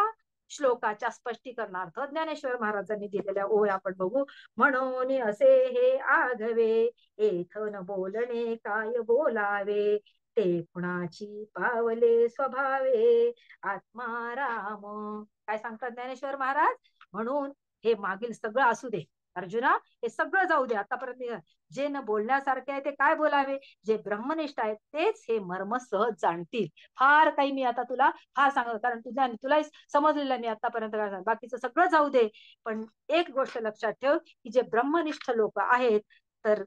श्लोकाच्या स्पष्टीकरणार्थ ज्ञानेश्वर महाराजांनी दिलेल्या ओव्या आपण बघू. म्हणून असे हे आघवे, एथन बोलणे काय बोलावे, ते कुणाची पावले स्वभावे, आत्माराम. काय सांगतात ज्ञानेश्वर महाराज? म्हणून हे मागील सगळं असू दे अर्जुना, हे सगळं जाऊ दे. आतापर्यंत जे न बोलण्यासारखे आहे ते काय बोलावे, जे ब्रह्मनिष्ठ आहेत तेच हे मर्म सहज जाणतील. फार काही मी आता तुला फार सांगत, कारण तुलाही समजलेलं मी आतापर्यंत काय सांग, बाकीचं सगळं जाऊ दे. पण एक गोष्ट लक्षात ठेव की जे ब्रह्मनिष्ठ लोक आहेत तर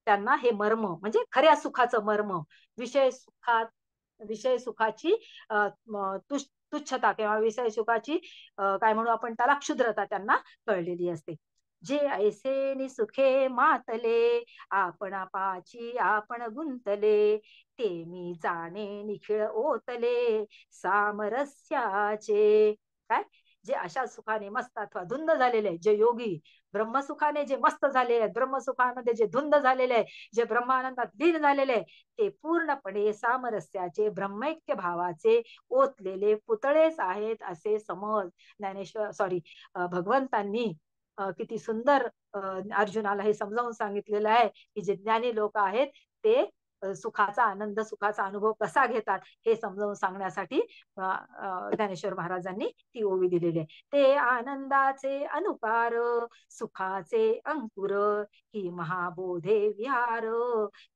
त्यांना हे मर्म म्हणजे खऱ्या सुखाचं मर्म, विषय सुखात विषय सुखाची तुच्छता किंवा विषय सुखाची काय म्हणू आपण त्याला क्षुद्रता त्यांना कळलेली असते. जे ऐसे निसुखे मातले, आपण पाची आपण गुंतले, ते मी जाणे निखिळ ओतले, सामरस्याचे. काय? जे अशा सुखाने मस्त अथवा धुंद झालेले आहे, जे योगी ब्रह्मसुखाने जे मस्त झालेले आहेत, ब्रह्मसुखामध्ये जे धुंद झालेले आहे, जे ब्रह्मानंदात लीन झालेले आहे, ते पूर्णपणे सामरस्याचे ब्रह्मैक्य भावाचे ओतलेले पुतळेच आहेत असे समज. भगवंतांनी किती सुंदर अर्जुनाला हे समजावून सांगितलेलं आहे की जे ज्ञानी लोक आहेत ते सुखाचा आनंद, सुखाचा अनुभव कसा घेतात हे समजावून सांगण्यासाठी ज्ञानेश्वर महाराजांनी ती ओवी दिलेली आहे. ते आनंदाचे अनुकार, सुखाचे अंकुर, ही महाबोधे विहार,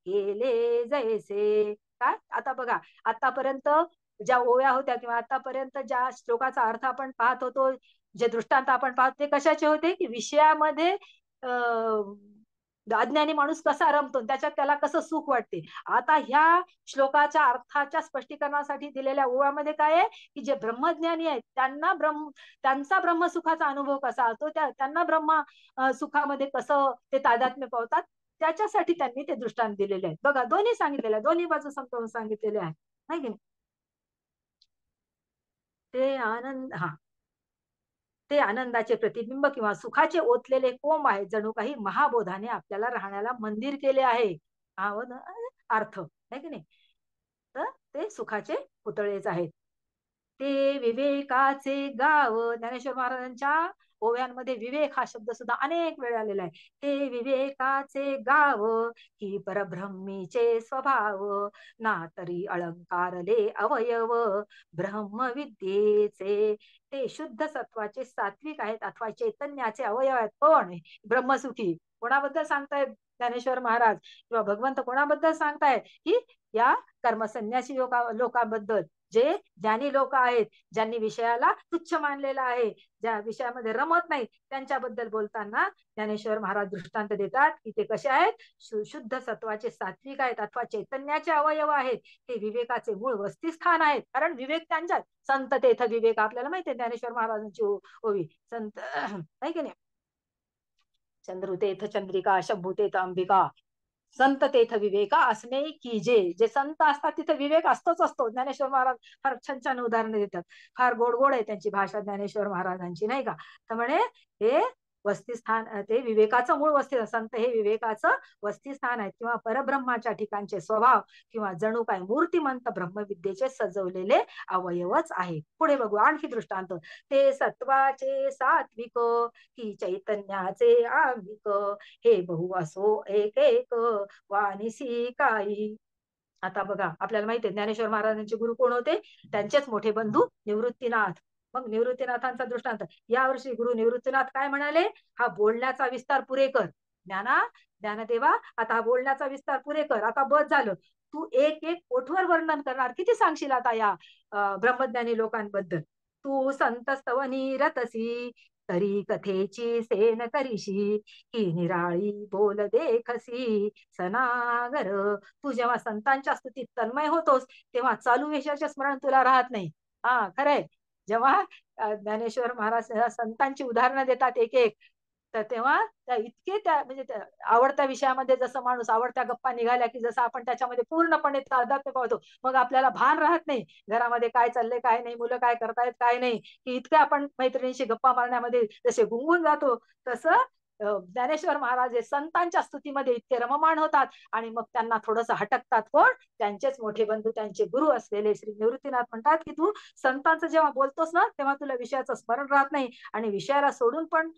केले जैसे. काय? आता बघा, आतापर्यंत ज्या ओव्या होत्या किंवा आतापर्यंत ज्या श्लोकाचा अर्थ आपण पाहत होतो, जे दृष्टांत आपण पाहतो ते कशाचे होते की विषयामध्ये अज्ञानी माणूस कसा रमतो, त्याच्यात त्याला कसं सुख वाटते. आता ह्या श्लोकाच्या अर्थाच्या स्पष्टीकरणासाठी दिलेल्या ओव्यामध्ये काय आहे की जे ब्रह्मज्ञानी आहेत त्यांचा ब्रह्मसुखाचा अनुभव कसा असतो, त्यांना ब्रह्म सुखामध्ये कसं ते तादात्म्य पावतात, त्याच्यासाठी त्यांनी ते दृष्टांत दिलेले आहेत. बघा, दोन्ही सांगितलेले आहे, दोन्ही बाजू समजावून सांगितलेले आहे, नाही की. ते आनंद, हा, ते आनंदाचे प्रतिबिंब किंवा सुखाचे ओतलेले कोंब आहे, जणू काही महाबोधाने आपल्याला राहण्याला मंदिर केले आहे. हा अर्थ आहे की नाही. तर ते सुखाचे पुतळेच आहेत. ते विवेकाचे गाव. ज्ञानेश्वर महाराजांच्या ओव्यांमध्ये विवेक हा शब्द सुद्धा अनेक वेळा आलेला आहे. ते विवेकाचे गाव, ही परब्रह्मीचे स्वभाव, ना तरी अलंकारले अवयव, ब्रह्मविद्येचे. ते शुद्ध सत्वाचे सात्विक आहेत अथवा चैतन्याचे अवयव आहेत. पण ब्रह्मसुखी कोणाबद्दल सांगतायत ज्ञानेश्वर महाराज किंवा भगवंत कोणाबद्दल सांगतायत की या कर्मसन्यासी लोकांबद्दल, जे ज्ञानी लोक आहेत, ज्यांनी विषयाला तुच्छ मानलेला आहे, ज्या विषयामध्ये रमत नाही, त्यांच्याबद्दल बोलताना ज्ञानेश्वर महाराज दृष्टांत देतात की ते कसे आहेत, शुद्ध सत्वाचे सात्विक आहेत अथवा चैतन्याचे अवयव आहेत. ते विवेकाचे मूळ वस्तीस्थान आहेत, कारण विवेक त्यांच्यात. संत तेथ विवेक, आपल्याला माहिती आहे ज्ञानेश्वर महाराजांची ओवी. संत नाही की नाही. चंद्रुतेथ चंद्रिका, शंभुतेथ अंबिका, संत तेथ विवेका असणे की जे. जे संत असतात तिथे विवेक असतोच असतो. ज्ञानेश्वर महाराज फार छान छान उदाहरण देतात, फार गोड गोड आहे त्यांची भाषा ज्ञानेश्वर महाराजांची, नाही का. तर म्हणे हे वस्तीस्थान, ते विवेकाचं मूळ वस्ती, संत हे विवेकाचं वस्तीस्थान आहे किंवा परब्रह्माच्या ठिकाणचे स्वभाव किंवा जणू काय मूर्तिमंत ब्रह्मविद्येचे सजवलेले अवयवच आहे. पुढे बघू आणखी दृष्टांत. ते सत्वाचे सात्विक, की चैतन्याचे आंगिक, हे बहु असो एक एक वानिसी काही. आता बघा, आपल्याला माहिती आहे ज्ञानेश्वर महाराजांचे गुरु कोण होते, त्यांचेच मोठे बंधू निवृत्तीनाथ. मग निवृत्तीनाथांचा दृष्टांत यावर्षी गुरु निवृत्तीनाथ काय म्हणाले, हा बोलण्याचा विस्तार पुरे कर, ज्ञाना, ज्ञानदेवा, आता हा बोलण्याचा विस्तार पुरे कर, आता बस झालं. तू एक एक ओठवर वर्णन करणार, किती सांगशील आता या ब्रह्मज्ञानी लोकांबद्दल. तू संत स्तवनी रतसी, तरी कथेची सेन करीशी, की निराळी बोल देखसी सनागर. तू जेव्हा संतांच्या स्तुतीत तन्मय होतोस, तेव्हा चालू विषयाचे स्मरण तुला राहत नाही. हा खरंय. जेव्हा ज्ञानेश्वर महाराज संतांची उदाहरणं देतात एक एक, तर तेव्हा त्या इतके त्या म्हणजे त्या आवडत्या विषयामध्ये जसं माणूस आवडत्या गप्पा निघाल्या की जसं आपण त्याच्यामध्ये पूर्णपणे तादात्म्य पावतो, मग आपल्याला भान राहत नाही घरामध्ये काय चाललंय काय नाही, मुलं काय करतायत काय नाही, की इतकं आपण मैत्रिणीशी गप्पा मारण्यामध्ये जसे गुंगून जातो, तसं ज्ञानेश्वर महाराज हे संतांच्या स्तुतीमध्ये इतके रममाण होतात. आणि मग त्यांना थोडंसं हटकतात कोण, त्यांचेच मोठे बंधू, त्यांचे गुरु असलेले श्री निवृत्तीनाथ म्हणतात की तू संतांचं जेव्हा बोलतोस ना, तेव्हा तुला विषयाचं स्मरण राहत नाही, आणि विषयाला सोडून पण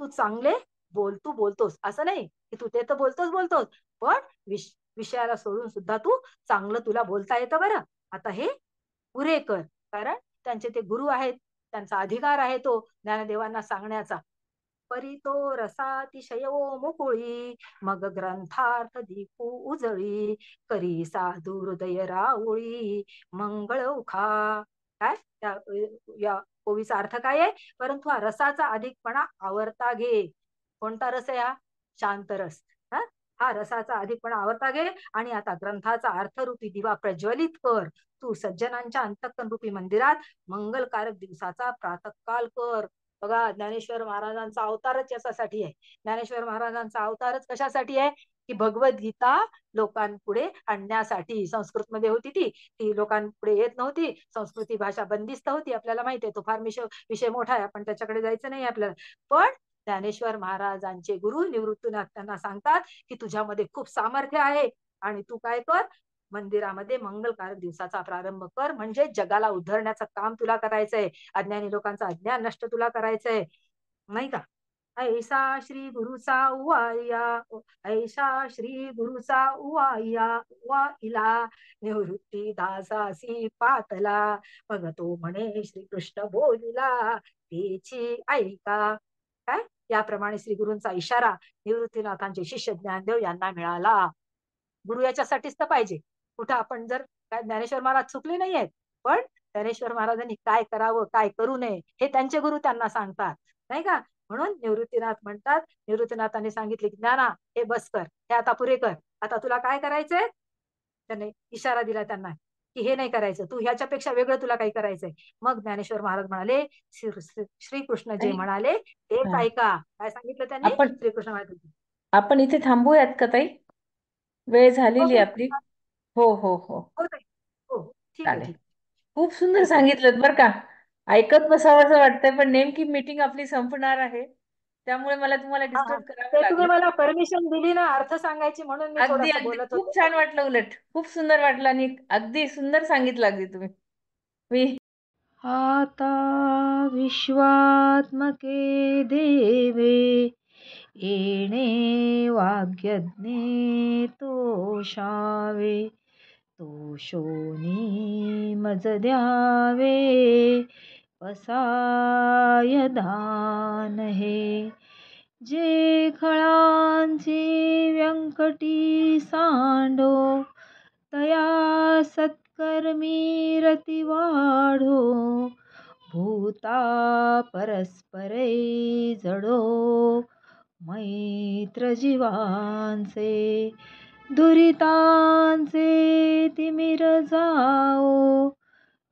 तू चांगले तू बोलतोस, असं नाही की तू ते तर बोलतोस, पण विषयाला सोडून सुद्धा तू चांगलं तुला बोलता येतं बरं. आता हे पुरे कर, कारण त्यांचे ते गुरु आहेत, त्यांचा अधिकार आहे तो ज्ञानदेवांना सांगण्याचा. परी तो रसातिशयो मुकुळी, मग ग्रंथार्थ दीपू उजळी, करी साधू हृदय राऊळी, मंगळ उखा. काय या ओवीचा अर्थ काय आहे? परंतु हा रसाचा अधिकपणा आवरता घे. कोणता रस आहे हा? शांत रस. हा रसाचा अधिकपणा आवरता घे, आणि आता ग्रंथाचा अर्थरूपी दिवा प्रज्वलित कर. तू सज्जनांच्या अंतःकरण रूपी मंदिरात मंगलकारक दिवसाचा प्रातःकाल कर. बघा, ज्ञानेश्वर महाराजांचा अवतारच याच्यासाठी आहे. ज्ञानेश्वर महाराजांचा अवतारच कशासाठी आहे? की भगवद्गीता लोकांपुढे आणण्यासाठी. संस्कृतमध्ये होती ती, ती लोकांपुढे येत नव्हती. संस्कृती भाषा बंदिस्त होती, आपल्याला माहिती आहे. तो फार विषय मोठा आहे, आपण त्याच्याकडे जायचं नाही आपल्याला. पण ज्ञानेश्वर महाराजांचे गुरु निवृत्तीनाथ त्यांना सांगतात की तुझ्यामध्ये खूप सामर्थ्य आहे, आणि तू काय कर, मंदिरामध्ये मंगलकारक दिवसाचा प्रारंभ कर, म्हणजे जगाला उद्धरण्याचं काम तुला करायचंय, अज्ञानी लोकांचं अज्ञान नष्ट तुला करायचंय, नाही का? ऐसा श्री गुरुचा उवाया, ऐसा श्री गुरुचा उवाया, वाईला निवृत्ती दासासी पातला, मग तो म्हणे श्रीकृष्ण बोलिला तेची ऐका. काय? याप्रमाणे श्री गुरूंचा इशारा निवृत्तीनाथांचे शिष्य ज्ञानदेव यांना मिळाला. गुरु याच्यासाठीच तर पाहिजे. कुठं आपण जर काय, ज्ञानेश्वर महाराज चुकले नाही आहेत, पण ज्ञानेश्वर महाराजांनी काय करावं काय करू नये हे त्यांचे गुरु त्यांना सांगतात, नाही का? म्हणून निवृत्तीनाथ म्हणतात, निवृत्तीनाथांनी सांगितले की ज्ञाना, हे बस कर, हे आता पुरे कर, आता तुला काय करायचंय. त्याने इशारा दिला त्यांना की हे नाही करायचं, तू ह्याच्यापेक्षा वेगळं तुला काही करायचंय. मग ज्ञानेश्वर महाराज म्हणाले, श्रीकृष्ण जे आणि म्हणाले तेच हा, ऐका. काय सांगितलं त्यांनी? आपण श्रीकृष्ण म्हणाले. आपण इथे थांबूयात का ताई? वेळ हो झालेली हो आपली. हो हो हो, हो ताई. हो हो. ठीक आहे चालेल. ठीक आहे. खूप सुंदर ऐकूया. सांगितलं बरं का. ऐकत बसावं असं वाटतंय, पण नेमकी मीटिंग आपली संपणार आहे, त्यामुळे मला तुम्हाला हा हा. डिस्टर्ब करावं ते तुम्ही लागलं. मला परमिशन दिली ना अर्थ सांगायची, म्हणून मी अगदी थोडस अगदी बोलत खूप होते. छान वाटलं, उलट खूप सुंदर वाटलं, आणि अगदी सुंदर सांगितलं अगदी तुम्ही. मी आता विश्वात्मके देवे, येणे वाग्यज्ञे तोषावे, तोषोनी मज द्यावे, पसाय दान हे. जे खळांची व्यंकटी सांडो, तया सत्कर्मी रती वाढो, भूता परस्परे जडो, मैत्र जीवांचे दुरितांचे तिमिर जाओ,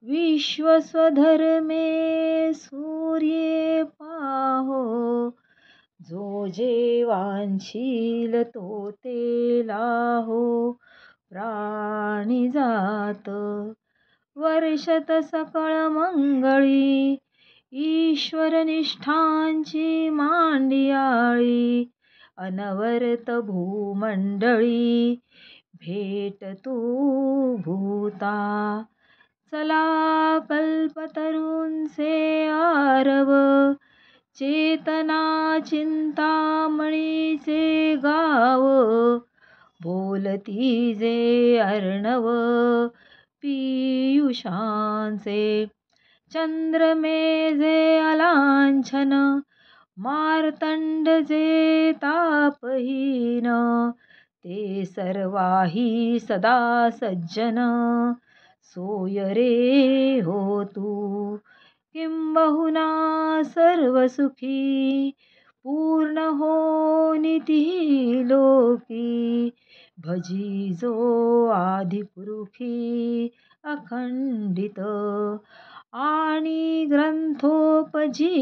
विश्व स्वधर्मे सूर्ये पाहो, जो जे वांछील तो ते लाहो, प्राणी जात वर्षत सकळ मंगळी, ईश्वर निष्ठांची मांडियाळी, अनवरत भूमंडळी, भेट तू भूता. चला कल्पतरूंचे आरव, चेतना चिंतामणीचे गाव, बोलती जे अर्णव पीयूषांचे, चंद्रमे जे अलांछन, मार्तंड जे तापहीन ते सर्वाही सदा सज्जन सोय रे हो तू किंबहुना सर्व सुखी पूर्ण हो निती लोकी भजी जो आदिपुरुषी अखंडित आणि ग्रंथोपजीविये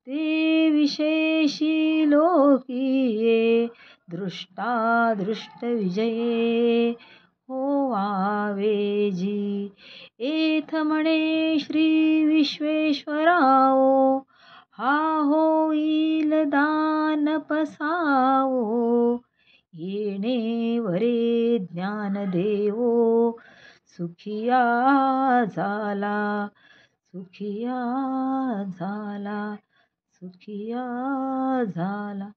ते विशेषी लोकीये दृष्टादृष्ट विजये होवावेजी एथ म्हणे श्री विश्वेश्वराओ हा होईल दान पसावो येणे वरे ज्ञान देवो सुखिया झाला सुखिया झाला सुखिया झाला